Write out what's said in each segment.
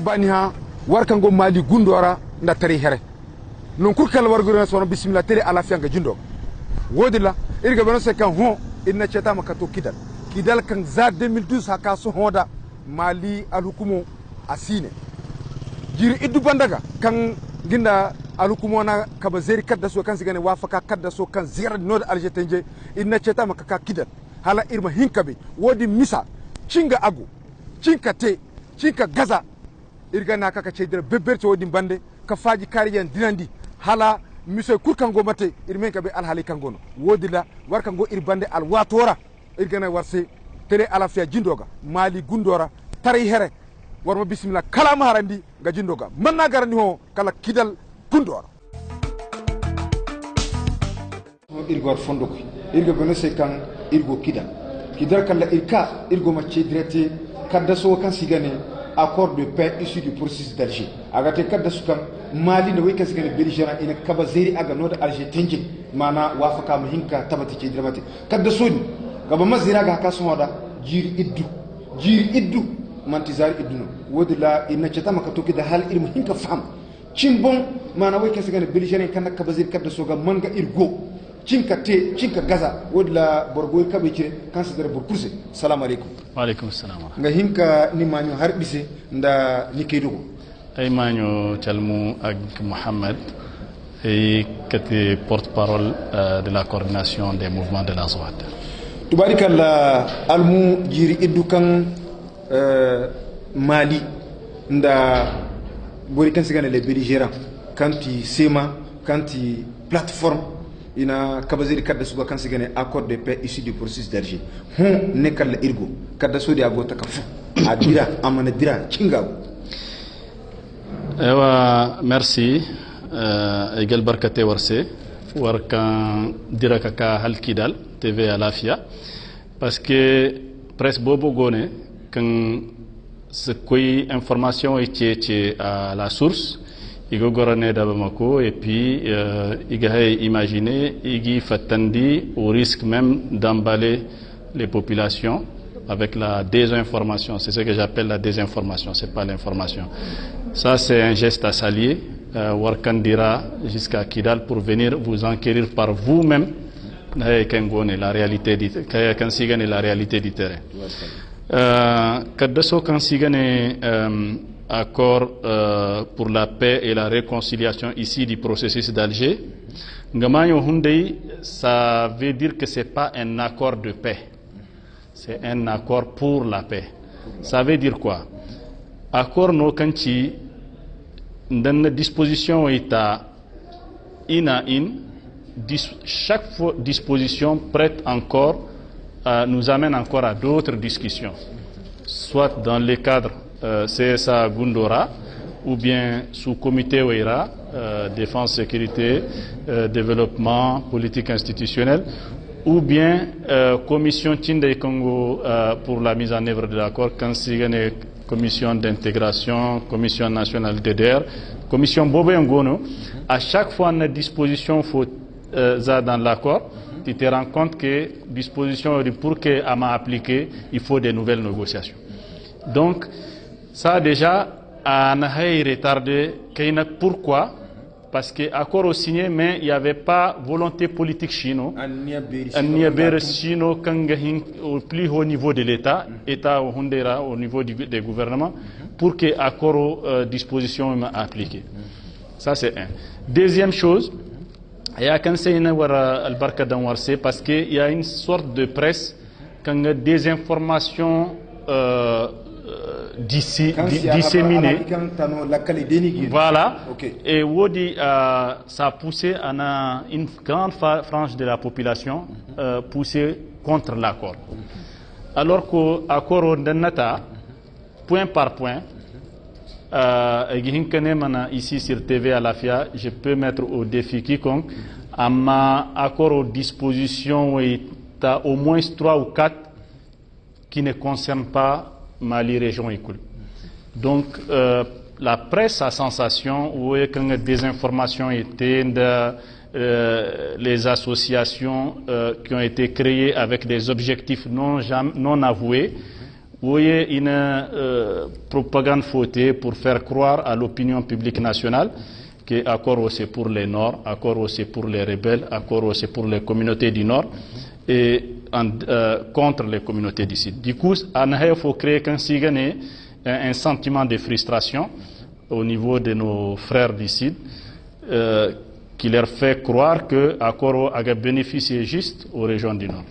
bani ha warkango mali gundora nda tari here non kurkal wargurena sono bismillah tele ala fianga jindo wodila irga bano se kan ho inna cheta makato kidal kan za 2012 haka so hoda mali alhukumu asine jiri iddu bandaga kan ginda alhukumu na kaba zeri kadda so kan sigane wafaka kadda so kan zira nod aljetenje inna cheta makaka kidal hala irma hinkabe wodi misa cinga agu cinka te cinka gaza irga na kaka cedere beberto wodi bande ka faji kariyan dinandi hala miso kurkango mate irmen kabe alhali kangono wodila warkango irbande alwatora irgana warse tele alafia jindoga mali gundora tari here warma bismillah kala maharandi ga jindoga manna garandi ho kala kidal gundora irgor fondoko irgo bonese kan irgo kidal kala irka irgo macce direte kadda so kan sigane accord de paix issu du processus d'Alger agate kadda sukan mali ne wayka sigane belgera ina kaba zeri aga noda Alger tenje mana wafaka muhinka tabati ce dirabati kadda soni gaba mazira ga kasu hoda jiri iddu mantizari idduno wodila ina ceta maka toki da hal ilmu hinka fam cimbon mana wayka sigane belgera kan kaba zeri kadda soga manga irgo cinka gaza wodla borgo kabe cire kan sadar burkurse assalamu alaikum wa alaikum assalam nga hinka ni manyo harbise nda ni kedugo ay manyo calmu ak Mohamed et qui porte-parole de la coordination des mouvements de la Zawad tubarikalla almu jiri iddukan Mali nda bori kan sigane les belligérants kanti sema kanti plateforme ina kabaziri kadda suga kan sigane accord de paix issu du processus d'Alger hon nekal irgo kadda sodi agota kafu adira amana dira cingago ewa merci egal barkate warse warkan dira kaka halkidal tv alafia parce que presse bobo gone kan ce koy information est à la source igo gorane da Bamako et puis il a imaginé il fatandi au risque même d'emballer les populations avec la désinformation. C'est ce que j'appelle la désinformation, c'est pas l'information. Ça c'est un geste à saluer. Warkandira jusqu'à Kidal pour venir vous enquérir par vous-même la réalité du terrain. Kaddaso kansigane accord pour la paix et la réconciliation ici du processus d'Alger. Ngamayo Hundei, ça veut dire que c'est pas un accord de paix, c'est un accord pour la paix. Ça veut dire quoi? Accord no kanchi dans la disposition état chaque disposition prête encore nous amène encore à d'autres discussions, soit dans le cadre CSA Gundora ou bien sous comité OERA, défense, sécurité, développement, politique institutionnelle, ou bien commission Tinde Congo pour la mise en œuvre de l'accord, commission d'intégration, commission nationale DDR, commission Bobo Ngono. À chaque fois, on a disposition faut dans l'accord. Tu te rends compte que disposition pour que à m'a appliqué, il faut des nouvelles négociations. Donc ça déjà a retardé. Pourquoi? Parce que accord au signé, mais il n'y avait pas volonté politique chino. Chino au plus haut niveau de l'État, État au niveau des gouvernements, pour que accord aux dispositions soit appliqué. Ça c'est un. Deuxième chose, il y a parce qu'il y a une sorte de presse quand des informations disséminées. Voilà. Okay. Et Wodi, ça a poussé une grande frange de la population poussée contre l'accord. Alors qu'accord au Nata, point par point, ici sur TV Alafia, je peux mettre au défi quiconque à ma accord aux dispositions au moins 3 ou 4 qui ne concernent pas Mali région écoule. Donc la presse a sensation où des informations étaient les associations qui ont été créées avec des objectifs non avoués Vous voyez une propagande fautée pour faire croire à l'opinion publique nationale que Akoro c'est pour les Nord, Akoro c'est pour les rebelles, Akoro c'est pour les communautés du Nord et contre les communautés du Sud. Du coup, il faut créer un sentiment de frustration au niveau de nos frères du Sud qui leur fait croire que Akoro a bénéficié juste aux régions du Nord.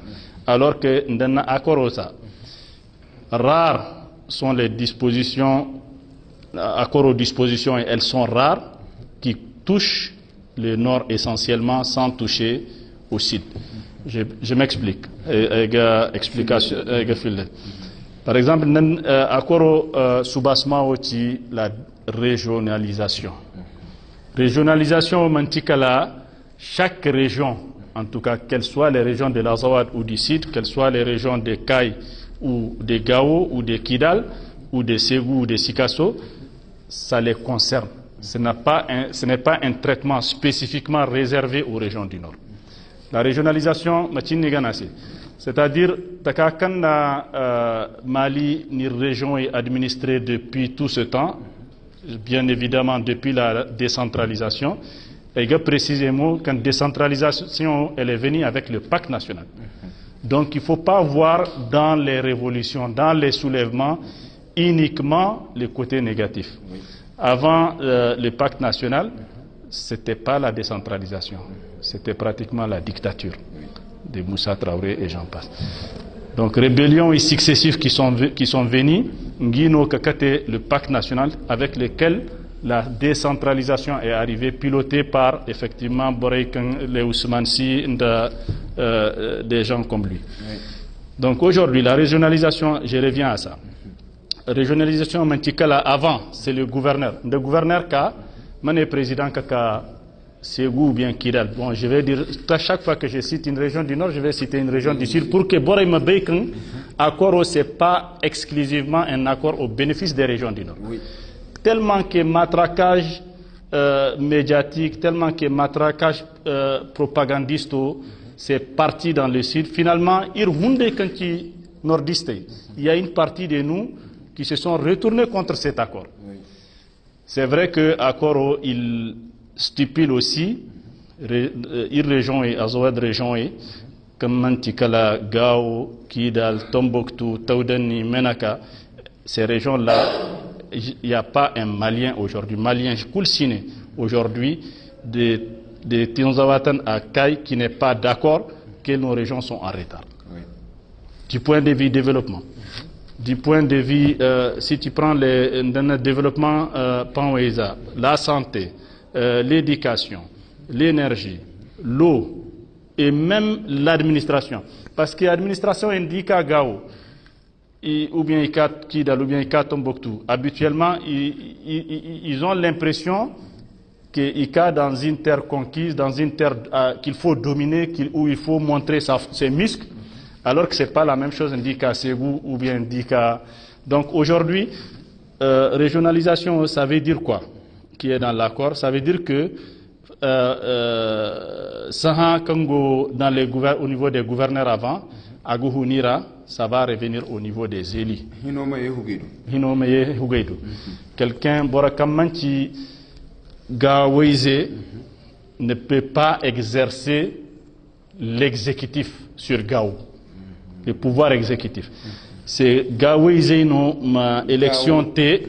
Alors que dans Akoro, rares sont les dispositions, Akoro dispositions, elles sont rares, qui touchent le Nord essentiellement sans toucher au Sud. Je m'explique. Par exemple, Akoro Soubasma aussi la régionalisation. Régionalisation au Mantikala, chaque région, en tout cas, qu'elles soient les régions de l'Azawad ou du Sud, qu'elles soient les régions de Kaï ou de Gao ou de Kidal ou de Ségou ou de Sikasso, ça les concerne. Ce n'est pas un traitement spécifiquement réservé aux régions du Nord. La régionalisation, c'est-à-dire que Mali, ni région est administrée depuis tout ce temps, bien évidemment depuis la décentralisation, et précisément quand décentralisation elle est venue avec le pacte national. Donc il ne faut pas voir dans les révolutions, dans les soulèvements, uniquement le côté négatif. Avant le pacte national, ce n'était pas la décentralisation, c'était pratiquement la dictature de Moussa Traoré et j'en passe. Donc rébellions successives qui sont venues, Nguino Kakate, le pacte national avec lequel la décentralisation est arrivée, pilotée par effectivement Boreikan, les Ousmansi, des gens comme lui. Donc aujourd'hui, la régionalisation, je reviens à ça. Régionalisation Mantikala, avant, c'est le gouverneur. Le gouverneur Ka, mané président Kaka Ségou ou bien Kidal. Bon, je vais dire, à chaque fois que je cite une région du Nord, je vais citer une région du Sud pour que Boré Mabeikan, accord, ce n'est pas exclusivement un accord au bénéfice des régions du Nord. Oui. Tellement que matraquage médiatique, tellement que matraquage propagandiste, c'est parti dans le Sud. Finalement, il y a une partie de nous qui se sont retournés contre cet accord. Oui. C'est vrai que l'accord, il stipule aussi, il région et Azawad région et comme Mantikala, Gao, Kidal, Tombouctou, Taoudani, Menaka, ces régions-là, il n'y a pas un Malien aujourd'hui, Malien Koulsine, aujourd'hui, de Tinzawatan à Kaï qui n'est pas d'accord que nos régions sont en retard. Oui. Du point de vue développement. Du point de vue, si tu prends le développement Panweza, la santé, l'éducation, l'énergie, l'eau et même l'administration. Parce que l'administration indique à Gao, ou bien Kidal, ou bien Tombouctou, habituellement, ils ont l'impression qu'ils sont dans une terre conquise, dans une terre qu'il faut dominer, où il faut montrer ses muscles, alors que ce n'est pas la même chose indique à Ségou ou bien indique à... Donc aujourd'hui, régionalisation, ça veut dire quoi? Qui est dans l'accord, ça veut dire que Saha Kango au niveau des gouverneurs avant, Agouhounira, ça va revenir au niveau des élus. Hinomeye Hugeido. Quelqu'un, Borakamanti Gaweize, ne peut pas exercer l'exécutif sur Gao, le pouvoir exécutif. C'est Gaweize, ma élection T.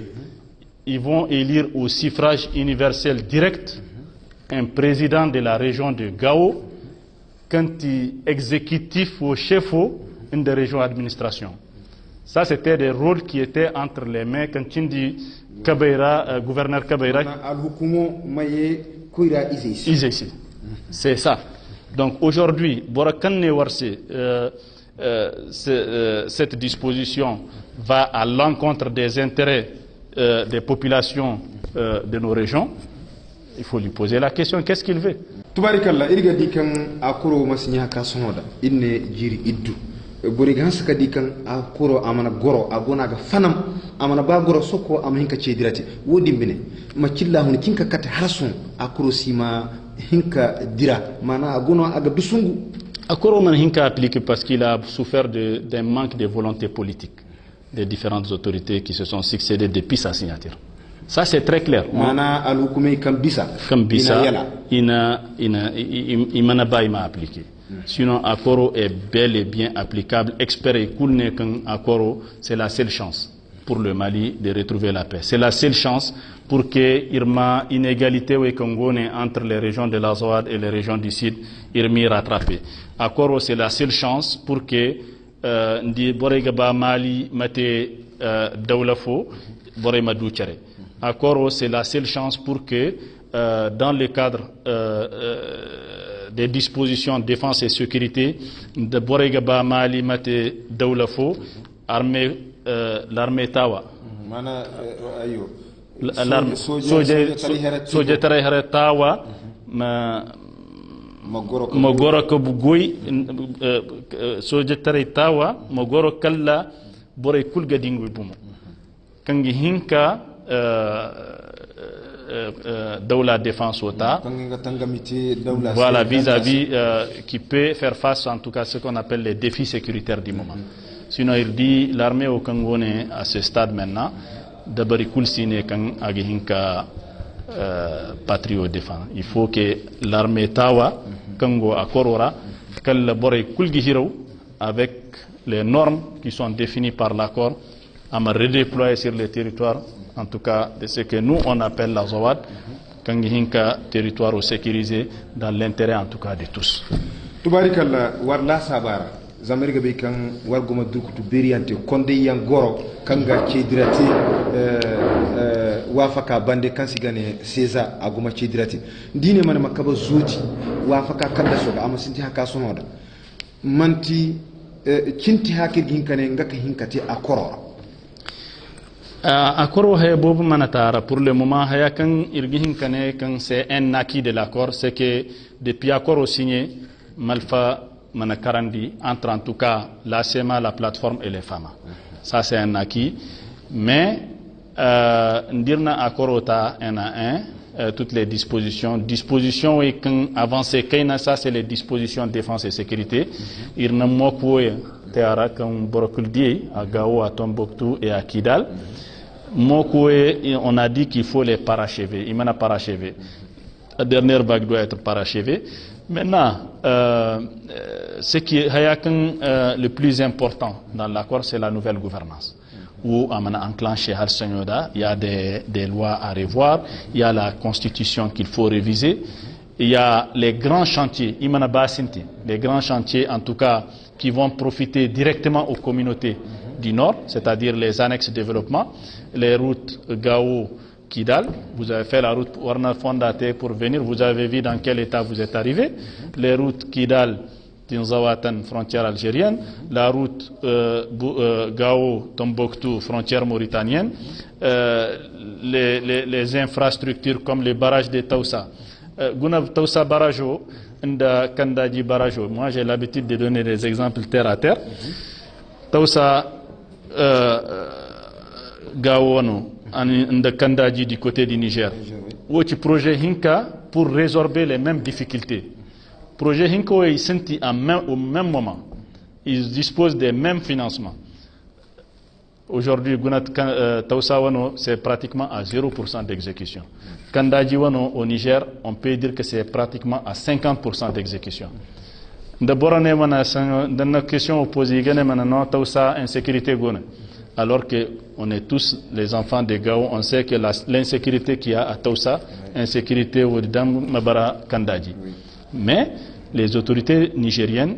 Ils vont élire au suffrage universel direct un président de la région de Gao quand il exécutif au chef une des régions d'administration. Ça, c'était des rôles qui étaient entre les mains quand tu dis Kabeira, gouverneur Kabeira. C'est ça. Donc aujourd'hui, cette disposition va à l'encontre des intérêts des populations de nos régions. Il faut lui poser la question, qu'est-ce qu'il veut? Tubarikalla irga dikan akoro masinya ka sonoda inne jiri iddu bori gansa ka dikan akoro amana goro agona ga fanam amana ba goro soko am hinka cedirati wodi bine ma cilla hun kinka kate harsun akoro sima hinka dira mana agono aga dusungu akoro man hinka appliqué parce qu'il a souffert d'un manque de volonté politique. des différentes autorités qui se sont succédées depuis sa signature. Ça, c'est très clair. Comme Bisa, il m'a appliqué. Sinon, l'accord est bel et bien applicable. Expert et cool accord, c'est la seule chance pour le Mali de retrouver la paix. C'est la seule chance pour que l'Irma inégalité entre les régions de l'Azawad et les régions du Sud, Irmi rattrapé. Accord, c'est la seule chance pour que Ndi Boregaba Mali Mate Daoulafo, Borema Douchare. Accord, c'est la seule chance pour que, dans le cadre des dispositions de défense et sécurité de Boregaba Mali Mate Daoulafo, l'armée Tawa. Soje Tarehare Tawa, Mogoro Kobugoy, Soje Tare Tawa, Mogoro Kalla, Bore Kulgadingu Bumo. Kangi Hinka, Daoula Défense Ota, voilà, vis-à-vis qui peut faire face en tout cas à ce qu'on appelle les défis sécuritaires du moment. Sinon, il dit l'armée au Congo à ce stade maintenant, d'abord il kan agihinka patrio défend. Il faut que l'armée Tawa Congo à Korora collabore kulgihiro avec les normes qui sont définies par l'accord à me redéployer sur le territoire, en tout cas de ce que nous on appelle la Zawad, kangihinka territoire sécurisé dans l'intérêt en tout cas de tous. Tubarikalla warla sabara zamerga be kan wargoma durkutu beriante konde yan goro kanga cedirati wafaka bande kansigane seza aguma cedirati dine man makaba zuti wafaka kanda soga amasinti haka sonoda manti cinti hakir ginkane ngaka hinkati akoro accord est bobu manatara pour le moment haya kan irgihin kane kan c'est un acquis de l'accord, c'est que depuis accord signé malfa manakarandi entre en tout cas la SEMA, la plateforme et les FAMA. Ça c'est un acquis, mais ndirna accord ota un à un toutes les dispositions et quand avancé kaina ça c'est les dispositions de défense et sécurité. Irna mokwe teara kan borokuldi à Gao, à Tombouctou et à Kidal. On a dit qu'il faut les parachever. Il m'en a parachevé. La dernière vague doit être parachevée. Maintenant, ce qui est le plus important dans l'accord, c'est la nouvelle gouvernance. Où on a enclenché Al-Sanyoda, il y a des lois à revoir, il y a la constitution qu'il faut réviser, il y a les grands chantiers, les grands chantiers en tout cas qui vont profiter directement aux communautés du Nord, c'est-à-dire les annexes de développement, les routes Gao-Kidal. Vous avez fait la route Warna Fondate pour venir, vous avez vu dans quel état vous êtes arrivé. Les routes Kidal-Tinzawatan, frontière algérienne, la route Gao-Tombouctou, frontière mauritanienne, les infrastructures comme les barrages de Taoussa. Gounav Taoussa Barajo, Nda Kandaji Barajo. Moi j'ai l'habitude de donner des exemples terre à terre. Taoussa Gaoano, Nda Kandaji du côté du Niger. Où tu projet Hinka pour résorber les mêmes difficultés. Projet Hinka est senti au même moment. Ils disposent des mêmes financements. Aujourd'hui, Taoussa Wano, c'est pratiquement à 0% d'exécution. Kandaji Wano au Niger, on peut dire que c'est pratiquement à 50% d'exécution. D'abord, dans la question opposée, Taoussa insécurité gona. Alors qu'on est tous les enfants de Gao, on sait que l'insécurité qu'il y a à Taoussa, insécurité au Dam Mabara Kandaji. Mais les autorités nigériennes,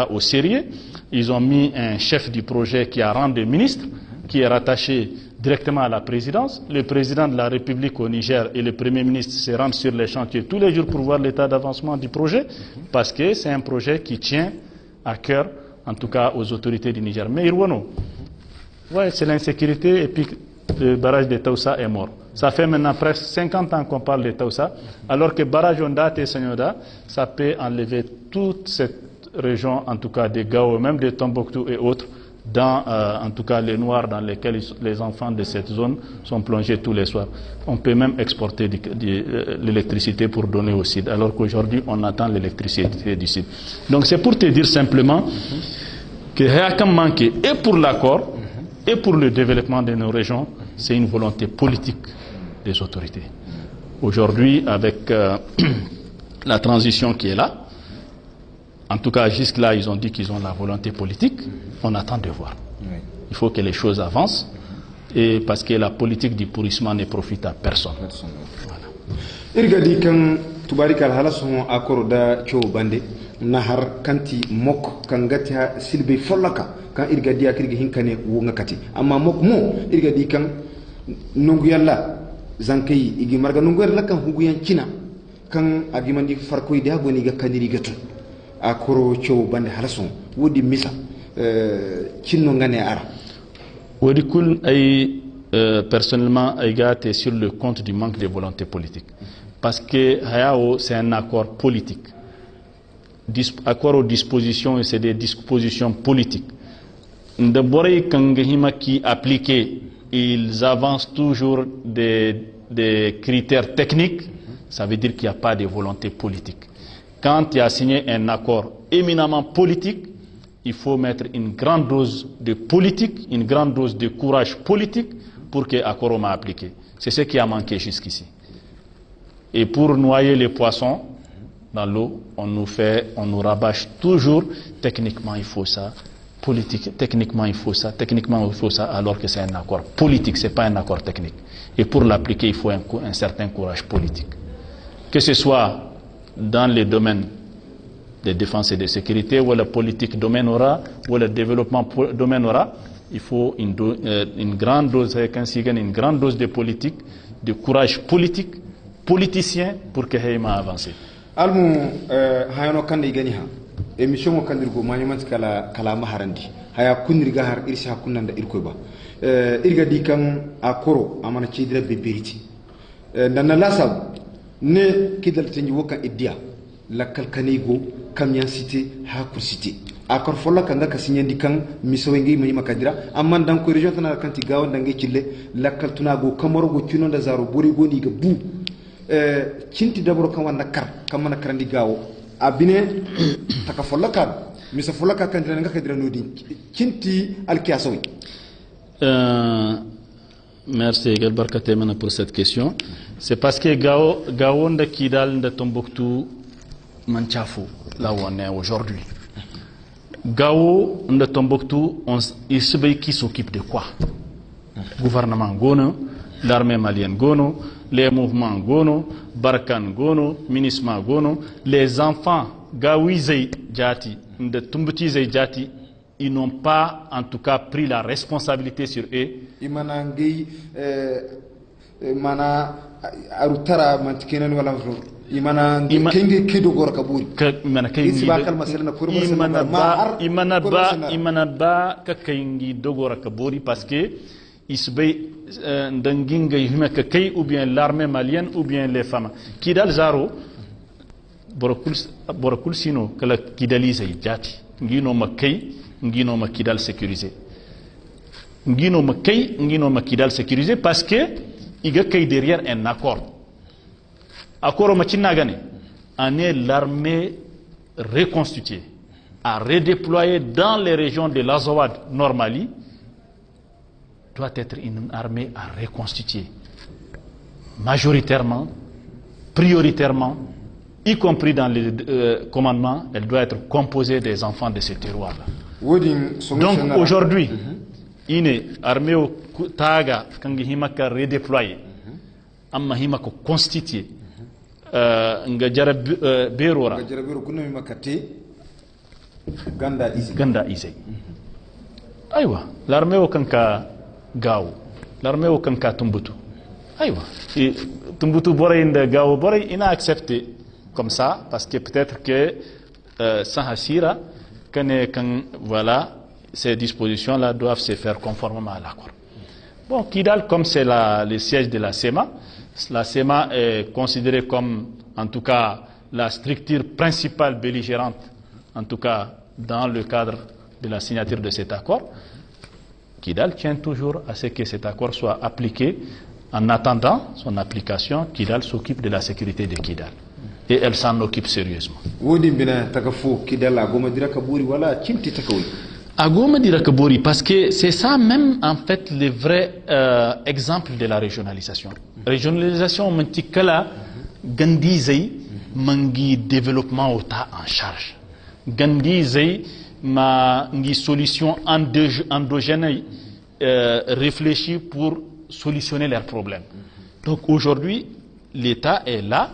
au sérieux, ils ont mis un chef du projet qui a rang de ministre, qui est rattaché directement à la présidence. Le président de la République au Niger et le premier ministre se rendent sur les chantiers tous les jours pour voir l'état d'avancement du projet, parce que c'est un projet qui tient à cœur, en tout cas aux autorités du Niger. Mais Irwano, ouais, c'est l'insécurité et puis le barrage de Taoussa est mort. Ça fait maintenant presque 50 ans qu'on parle de Taoussa, alors que barrage Ondate et Sanyoda, ça peut enlever toute cette région, en tout cas des Gao, même de Tombouctou et autres, dans en tout cas les noirs dans lesquels les enfants de cette zone sont plongés tous les soirs. On peut même exporter de l'électricité pour donner au Sud, alors qu'aujourd'hui on attend l'électricité du Sud. Donc c'est pour te dire simplement que Hayakam manque et pour l'accord et pour le développement de nos régions, c'est une volonté politique des autorités. Aujourd'hui, avec la transition qui est là, en tout cas jusque-là, ils ont dit qu'ils ont la volonté politique, on attend de voir. Oui. Il faut que les choses avancent, et parce que la politique du pourrissement ne profite à personne. Irgadi kan tubarikal halasun akor da cho bande nahar kanti mok kan gatia silbe follaka kan irgadi akirgi hinkane wonga kati amma mok mo irgadi kan nungu yalla zankai igi marga nungu yalla kan huguyan cina kan agimandi farko ida goni ga kaniri gato akoro cho bande halasun wodi misa cinno ngane ara wodi kul ay personnellement ay gâté sur le compte du manque de volonté politique. Parce que Hayao, c'est un accord politique. Accord aux dispositions, c'est des dispositions politiques. D'abord, quand qui appliqué, ils avancent toujours des critères techniques, ça veut dire qu'il n'y a pas de volonté politique. Quand il y a signé un accord éminemment politique, il faut mettre une grande dose de politique, une grande dose de courage politique pour que l'accord soit appliqué. C'est ce qui a manqué jusqu'ici. Et pour noyer les poissons dans l'eau, on nous rabâche toujours, techniquement il faut ça, politique, techniquement il faut ça, techniquement il faut ça, alors que c'est un accord politique, ce n'est pas un accord technique. Et pour l'appliquer, il faut un certain courage politique. Que ce soit dans les domaines de défense et de sécurité, ou la politique domaine aura, ou le développement domaine aura, il faut une grande dose, une grande dose de politique, de courage politique, politicien pour que Hayma avance. Almu hayano kande gani ha emission mo kandirgo manyamat kala maharandi haya kunirga har irsi hakunanda irko ba irga dikan akoro amana cidira beberiti nana lasab ne kidal tanji wokan iddia la kalkanigo kamyan cité ha kursité akor folla kanga kasinyandi kan misowengi mani makadira amma dan ko region tana kanti gawo dange cille la kaltunago kamaro go cuno da zaro bori goni ga bu cinti dabro kan wanda kar kan mana karandi gawo abine taka follaka misa follaka kan dina ngaka dina nodi cinti alkiasawi merci Egal Barkate Mena pour cette question. C'est parce que Gao nda Kidal nda Tombouctou Manchafou là où on est aujourd'hui. Gao nda Tombouctou il se qui s'occupe de quoi? Gouvernement Gono, l'armée malienne Gono, les mouvements Gono, Barkan Gono, Minisma Gono, les enfants Gaouizei Djati, de Tumbutizei Djati, ils n'ont pas en tout cas pris la responsabilité sur eux. Imanangi mana arutara mantikenen wala imana kengi kido gor kaburi imana kengi imana ba ka kengi dogora kaburi parce que isbay ndanginga yuma ka kay ou bien l'armée malienne ou bien les femmes kidal zaro borokul sino kala kidalize jati ngino makay ngino ma kidal sécurisé ngino makay ngino ma kidal sécurisé parce que iga kay derrière un accord ma cinagane en est l'armée reconstituée à redéployer dans les régions de l'Azawad Nord-Mali doit être une armée à reconstituer majoritairement, prioritairement, y compris dans les commandements, elle doit être composée des enfants de ce terroir-là. Donc aujourd'hui, une armée au Taga, quand himaka redéployée, amma himaka constituée, nga berora ganda isay aywa l'armée au kanka Gao, l'armée au kanka Tumbutu. Aïwa. Et Tumbutu Boré Gao Boré, il a accepté comme ça, parce que peut-être que sans Hassira, voilà, ces dispositions-là doivent se faire conformément à l'accord. Bon, Kidal, comme c'est le siège de la SEMA est considérée comme, en tout cas, la structure principale belligérante, en tout cas, dans le cadre de la signature de cet accord. Kidal tient toujours à ce que cet accord soit appliqué. En attendant son application, Kidal s'occupe de la sécurité de Kidal. Et elle s'en occupe sérieusement. Agoma dira que Bori, parce que c'est ça même en fait le vrai exemple de la régionalisation. Régionalisation, on dit que là, Gandhi Zay, mangi développement au tas en charge. Gandhi Zay, ma solution endogène réfléchie pour solutionner leurs problèmes. Donc aujourd'hui, l'État est là,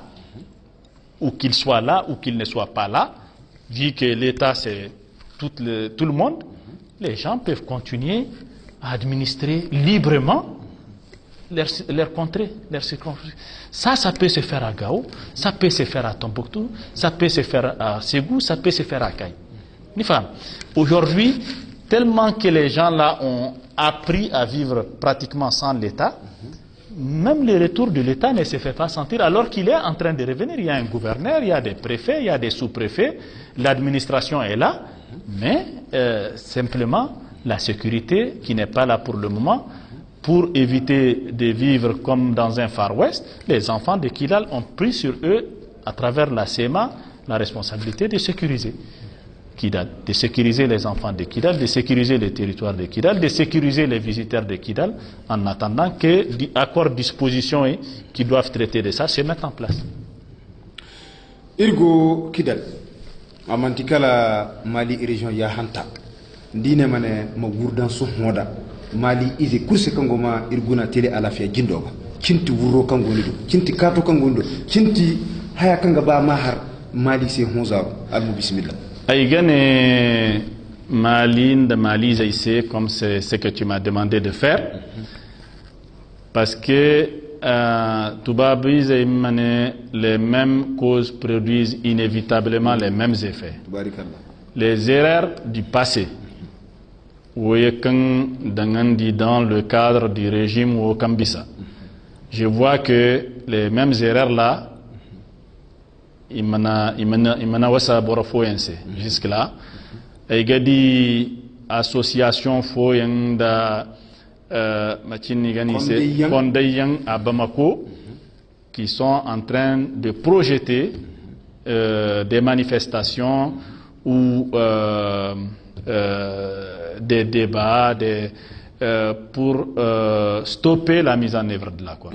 ou qu'il soit là, ou qu'il ne soit pas là, vu que l'État c'est tout le monde, les gens peuvent continuer à administrer librement leur contrée, leur circonscription. Ça peut se faire à Gao, ça peut se faire à Tombouctou, ça peut se faire à Ségou, ça peut se faire à Kaï. Aujourd'hui, tellement que les gens là ont appris à vivre pratiquement sans l'État, même le retour de l'État ne se fait pas sentir alors qu'il est en train de revenir. Il y a un gouverneur, il y a des préfets, il y a des sous-préfets, l'administration est là, mais simplement la sécurité qui n'est pas là pour le moment. Pour éviter de vivre comme dans un Far West, les enfants de Kidal ont pris sur eux, à travers la SEMA, la responsabilité de sécuriser Kidal, de sécuriser les enfants de Kidal, de sécuriser les territoires de Kidal, de sécuriser les visiteurs de Kidal, en attendant que l'accord dispositions qui doivent traiter de ça se mettent en place. Irgo Kidal, amantikala Mali région Yahanta, dine mane magurdan suhmoda. Mali ize kurse kangoma irguna tele alafia jindoga cinti wurro kangondo cinti kato kangondo cinti haya kanga ba mahar Mali se honza almu bismillah ay gane Mali de Mali zaïsé comme c'est ce que tu m'as demandé de faire parce que les mêmes causes produisent inévitablement les mêmes effets. Les erreurs du passé dans le cadre du régime au Kambisa. Je vois que les mêmes erreurs là, jusque là, il y a des associations à Bamako qui sont en train de projeter des manifestations ou des débats pour stopper la mise en œuvre de l'accord.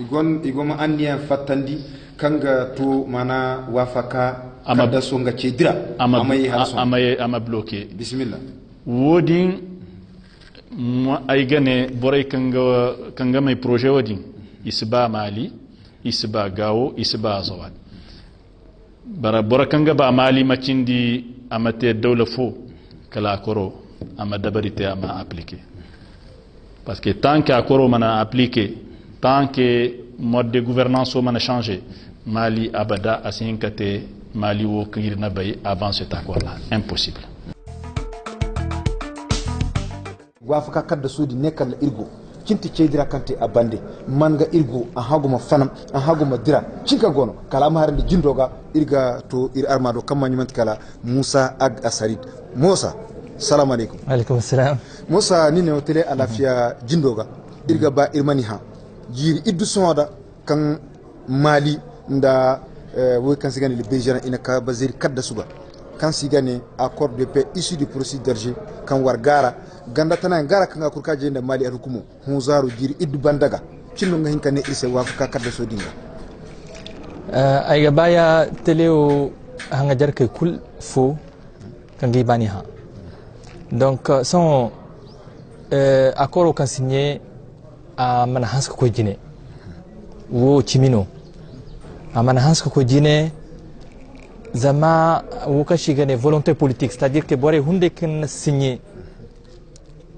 Ama bloqué. Bismillah. Woding moi ay gane boray kanga may projet woding isba Mali, isba Gao, isba Azawad. Bara borakanga ba Mali machindi amate dawla fo kala koro ama dabarité ama appliqué. Parce que tant qu'accord mana appliqué, tant que mode de gouvernance mana changé, Mali abada asinkate Mali wo kirna bay avant cet accord là, impossible. Wafaka kadda sudi nekkal irgo cinti ceydira kante abande manga irgo a haguma fanam a haguma dira cinka gono kala ma harande jindoga irga to ir armado kamma nyumanti kala Musa ag Asarid Musa salam alaikum. Alaikum salam. Musa ni ne hotele alafia jindoga irga ba irmani ha jiri iddu sonda kan Mali nda wo kan sigane le Belgian ina ka bazir kadda suba kan sigane accord de paix issu du processus d'Alger kan wargara ganda tana ngara kan akurka jenda Mali alhukumu huzaru jiri iddu bandaga cinno nga hinkane irse wa ka kadda so dinga ay gabaya teleo hanga jarke kul fo kan gi bani ha donc son accord kan signé a mana hanska ko jine wo chimino a mana hanska ko jine zama wo ka shigane volonté politique, c'est-à-dire que bore hunde kan signé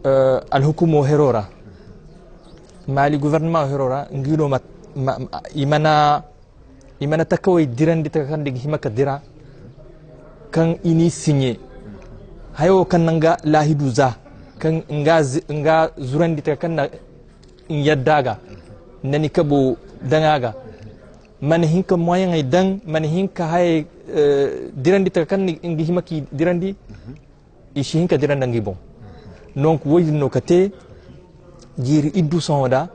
al hukumu herora Mali gouvernement herora ngiro imana takawai dirandi takande himaka dira kan ini signé hayo kan nanga lahiduza kan nga zurandi takanna yaddaga nani kabo dangaga man hinka moyen ay dang man hinka hay dirandi takanni ngi himaki dirandi ishi hinka dirandangi bon donc woydi no kate jiri iddu sonda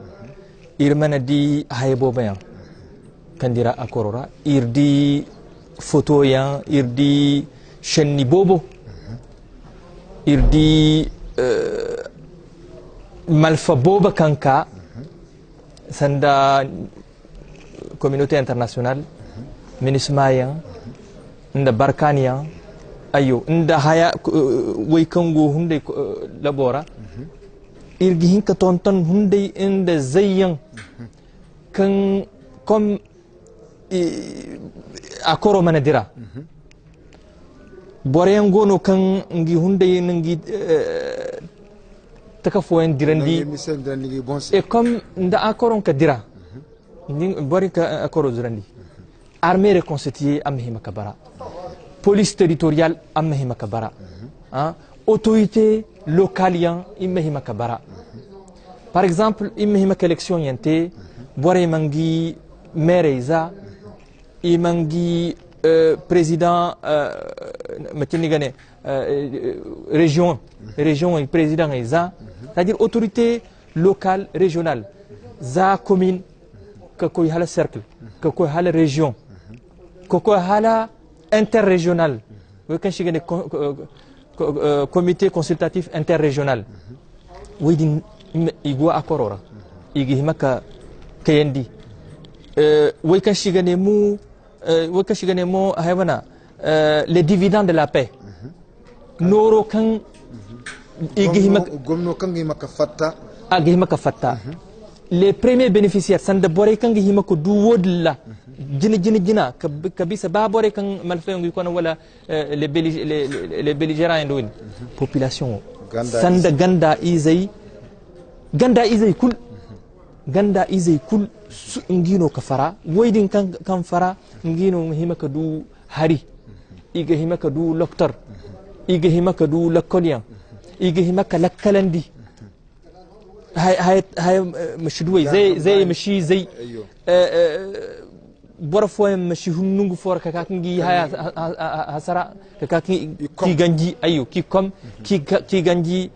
irmana di haybo bayan kandira akorora irdi photo yan irdi chenni bobo irdi malfa boba kanka sanda communauté internationale minismayan nda barkaniyan ayo nda haya way kango hunde labora irgi hinka tonton hunde inda zayyan kan comme akoro manadira boreyan gono kan ngi hunde ngi takafoyen dirandi et comme nda akoron ka dira bori ka akoro dirandi armée reconstituée amhima kabara police territoriale amhima kabara autorité locale yan imhima kabara par exemple imhima élection yante bore mangi maire iza imangi président matinigane région et président iza c'est-à-dire autorité locale régionale za commune que koy hala cercle que koy hala région que koy hala interrégional we kan shigane comité consultatif interrégional we din igwa akorora igi himaka kayendi we kan shigane mu haywana les dividendes de la paix noro kan igi himaka gomno kan gi maka fatta agi himaka fatta les premiers bénéficiaires sanda bore kan gi himaka du wodla jina kabisa ba bore kan malfayo ngi kono wala les belligérants indouin population sanda ganda izai kul ngino kafara woydin kan fara ngino himaka du hari iga himaka du docteur iga himaka du lakolian iga himaka lakalandi hay mashduway zay mashi zay borfo mashi hunungu for kakangi haya hasara kakangi ki ganji ayo ki kom ki ganji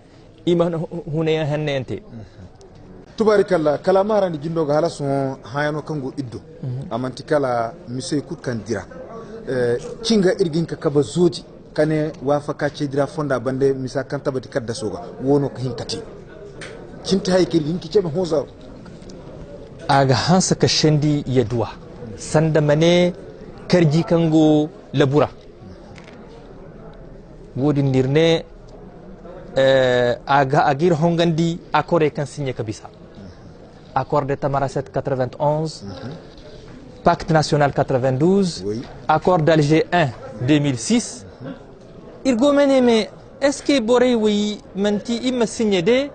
iman hunaya hannente tubarikalla kala marani jindoga hala son hayano kango iddo amanti kala misey kut kan dira cinga irgin ka kaba zoti kane wafa ka cedira fonda bande misa kan tabati kadda soga wono ko hinkati cinta hay kirgin ki cebe hoza aga hansa ka shendi yadwa sanda mane karji kango labura wodi ndirne aga agir hongandi akore kan signé kabisa accord de Tamaracet 91, pacte national 92, oui. Accord d'Alger 1 2006. Irgomene mais est-ce que boré oui menti imma signé de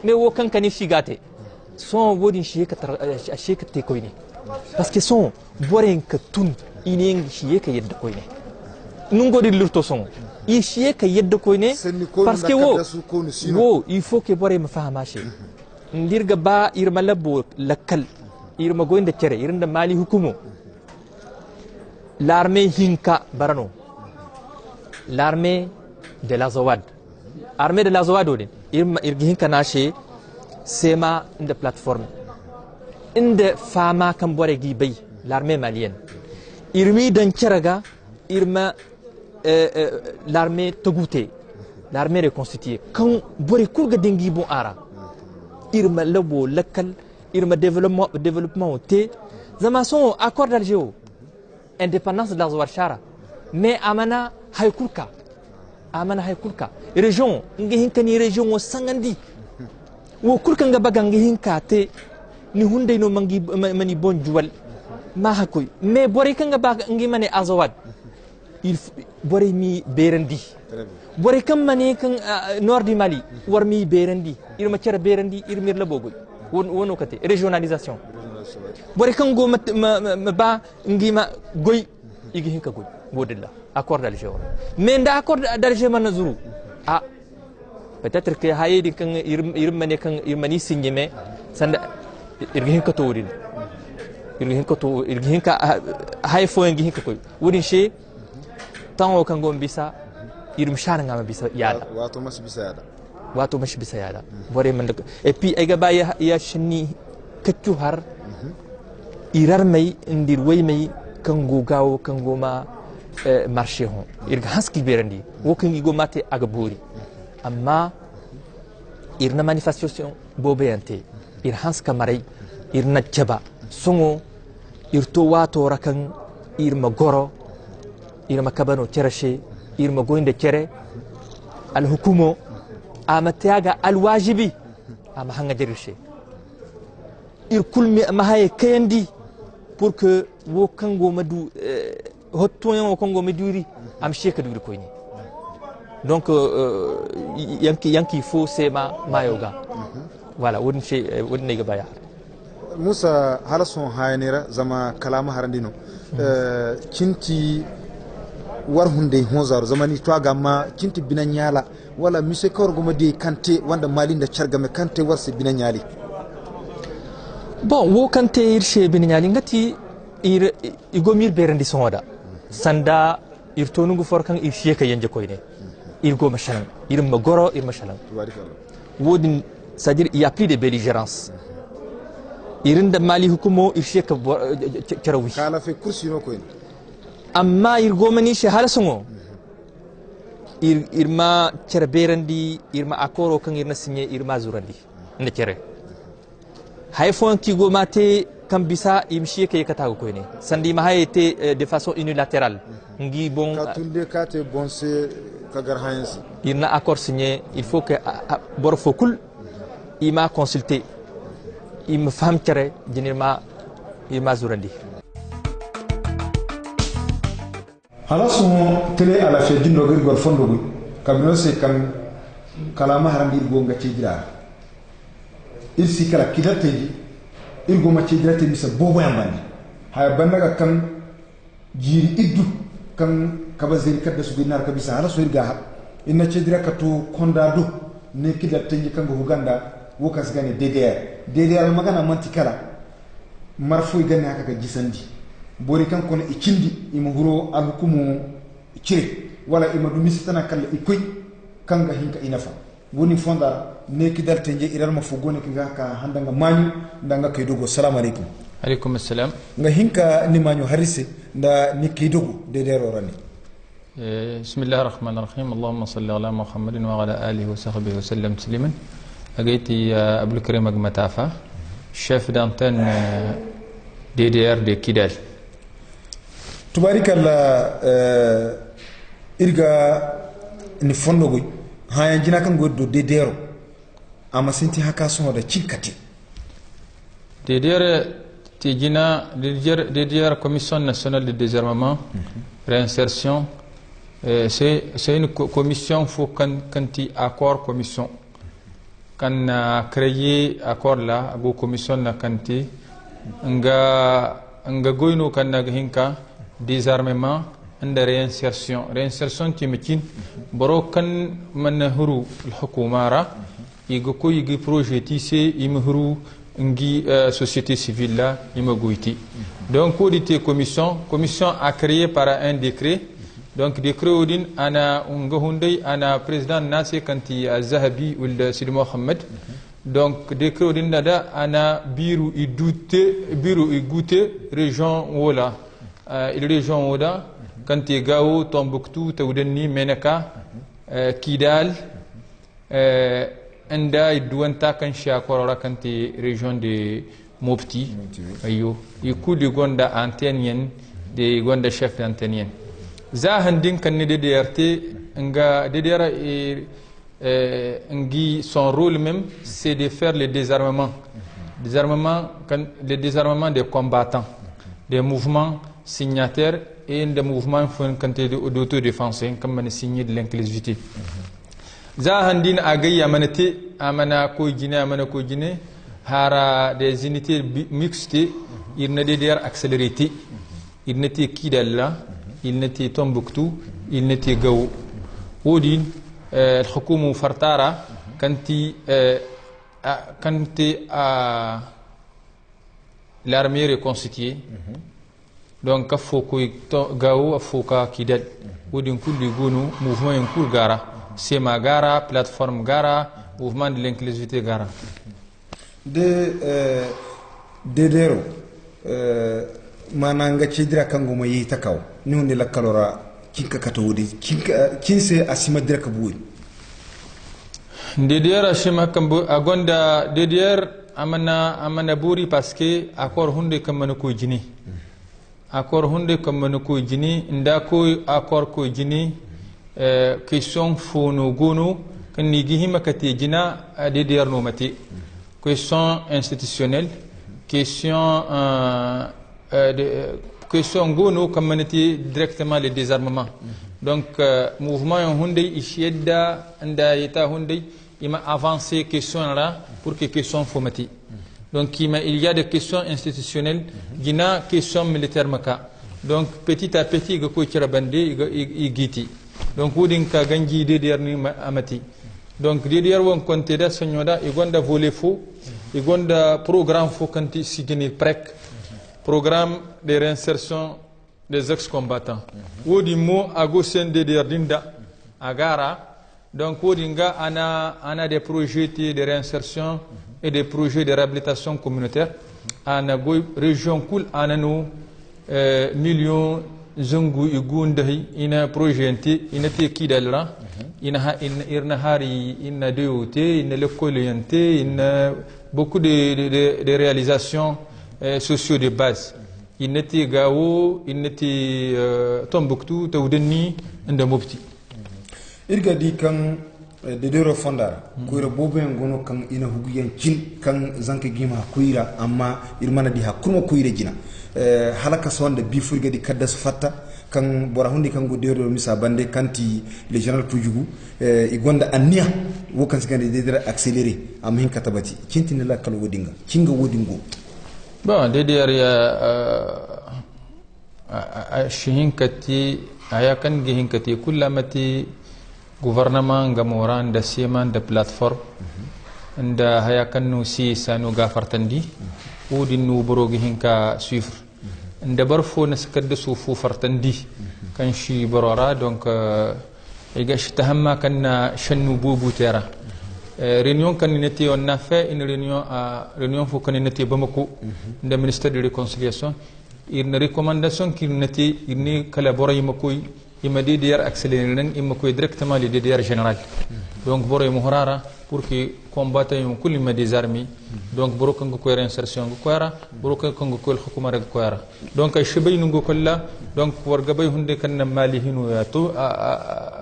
mais wokan kani shigate son wodin shiyeka te koyne parce que son boré ka tun inen shiyeka yedda koyne nungodi lurto son i shiyeka yedda koyne parce que wo il faut que boré ma fahamashi ndirga ba irma labo lakkal irma goynde cere irnda mali hukumo l'armée hinka barano l'armée de l'Azawad armée de l'Azawad odin irma irgi hinka nashe sema nda plateforme inde fama kan bore gi bay l'armée malienne irmi dan ceraga irma l'armée togouté l'armée reconstituée kan bore kurga dengi bon ara irma labo lakal irma développement te zama son accord d'Alger indépendance de l'Azawad shara mais amana haykulka région ngi hinka ni région o sangandi wo kulka nga baga ngi hinka te ni hunde no mangi mani bon juwal ma hakoy mais bore ka nga baga ngi mane Azawad il bore mi berandi bore kam mane kan nord du Mali war mi berandi irma cera berandi irmir la bogoy wono kate régionalisation bore kan go ma ba ngi ma goy igi hinka goy wodilla accord d'Alger mais nda accord d'Alger man zuru peut-être que hayedi kan irmane kan irmani signé mais sanda irgi hinka to wodin irgi hinka hay fo ngi hinka koy wodin she tango kan go bisa irum shana ngama bisa yada wato mas bisa yada bore man et puis ay gaba ya shini kaccu har irar may ndir way may kan go gawo kan go ma marché hon irga haski berandi wokan go mate aga bori amma irna manifestation bobeyante ir hans kamarai irna jaba songo irto wato rakan irma goro irma kabano cerashe irma goinde cere al hukumo amatiaga al wajibi ama hanga jerishe ir kulmi mahaye kayandi pour que wo kango madu hottoyon o kongo meduri am sheka duri koyni donc yanki fo sema mayoga voilà won she won nega baya Musa halason hayanera zama kalama harandino cinti war hunde honzaro zamani to gamma cinti binanyala wala mise korgo madi kante wanda malinda chargame kante warse binanyali bon wo kante irshe binanyali ngati ir igomir berandi sonda sanda ir tonungu forkan ir sheka yanje koyne ir go mashalan ir magoro ir mashalan wodin c'est-à-dire il y a plus de belligérance irinda mali hukumo ir sheka charawi kala fe kursi no koyne amma ir go mani she halasongo irma cere berandi irma akoro kan irna sinye irma zurandi nda cere hay fon ki go mate kam bisa imshi ke kata ko ne sandi ma hayete de façon unilatérale ngi bon katunde kate bon c'est kagar hayens irna accord signé il faut que bor fokul ima consulter im fam cere jinirma irma zurandi halaso tele ala fe dindo gari gol fondo gol kabino se kan kalama harandi go ngati jira il si kala kidateji il go ma ci jira te bisa bobo yambani hay bandaga kan jiri iddu kan kabazeli kadda su ginar ka bisa halaso irga inna ci jira katu kondado ne kidateji kan go Uganda wo kasgane DDR magana mantikala marfu igane haka ka jisandi bori kan kono ikindi ima huro al hukumu cire wala ima du misitana kala ikoy kanga hinka inafa woni fondara ne kidal tenje iral ma fogone kinga ka handanga manyu ndanga kaydogo assalamu alaikum alaikum assalam nga hinka ni manyu harise nda ni kaydogo de derorani bismillahir rahmanir rahim allahumma salli ala muhammadin wa ala alihi wa sahbihi wa sallam tasliman agaiti abdul karim agmatafa chef d'antenne DDR de Kidal. Tubarikalla irga ni fondo goy haya jina kan goddo DDR ama sinti haka so da cinkati DDR tijina DDR Commission nationale de désarmement réinsertion c'est une commission faut quand accord commission kan créer accord là go commission na kanti nga goyno kan na hinka désarmement and réinsertion تيمكين برو كان من هرو الحكومة را يجوكو يجي بروجيتي سي يمهرو نجي société civile là يمغويتي donc audité commission a créé par un décret donc décret odin ana ngahundai ana président nasi kanti az-Zahabi ou Sidi Mohammed donc décret odin nada ana biru igouté région wola il région woda kanti Gao Tombouctou Tawdani Menaka Kidal anda idouanta kan shakora kanti région de Mopti ayo ikudi gonda antennien de gonda chef d'antennien za handin kan ne DDRT nga DDR ngi son rôle même c'est de faire le désarmement le désarmement des combattants des mouvements signataires et des mouvements d'autodéfense comme on signé de l'inclusivité za handin agay amana ko jine hara des unités mixtes il ne DDR accéléré il n'était Kidal il n'était Tombouctou il n'était Gao ودين الحكومة فرتارة كنتي l'armée reconstituée donc afoko Gao afoka Kidal ودين كل يقولوا mouvement ينكول gara sema gara plateforme gara mouvement de l'inclusivité gara de DDR mananga cidira kango mo yita kaw ni hunde la kalora kinka katawudi kinse asima dira kabuwi DDR ashima kambu agonda DDR amana buri parce que accord hunde kamana ko jini accord hunde kamana ko jini nda ko accord ko jini question fono gono kan ni gihima kati jina DDR no mati question institutionnelle question gono kammanati directement le désarmement donc mouvement hunde ishedda nda yeta hunde ima avancer question là pour que question fomati donc il y a des questions institutionnelles gina question militaire maka donc petit à petit ga ko kira bande igiti donc wodin ka ganji DDR ni amati donc DDR won konte da sonyoda igonda volet fo igonda programme fo kanti sigini prek programme de réinsertion des ex-combattants wodi mo agosen DDR dinda agara donc wodinga ana des projets de réinsertion et des projets de réhabilitation communautaire ana goy région kul anano million zungu igundahi ina projet ina te kidalra ina irna hari ina deote ina lekolente ina beaucoup de réalisations sociaux de base inati gawo inati Tombouctou tawdani inda mufti irga di kan DDR fondara kuira boben gono kan ina huguyen cin kan zanke gima kuira amma irmana di hakuma kuira jina halaka sonde bi furga di kaddas fatta kan bora hundi kan go DDR misa bande kanti le général Pujugu igonda ania wo kan sigande DDR accéléré am hin katabati cintin la kal wodinga cinga wodingo bon DDR ya shihinkati ayakan gihinkati kullamati gouvernement ngamoran da siman da platform nda hayakan no si sanu gafartandi udin no borogi hinka suivre nda barfo na sakadda sufu fartandi kan shi borora donc iga shtahamma kan shannu bubu tera réunion kan neti on a fait une réunion fo kan neti Bamako nda ministère de réconciliation une recommandation qui neti ini collaborer makoy ima DDR accéléré nang ima koy directement le DDR général donc boro muharara pour que combattre yon kulli ma désarmé donc boro kan ko réinsertion ko yara boro kan ko hukuma rek ko yara donc ay shibay nungo kolla donc warga bay hunde kan mali hinu ya to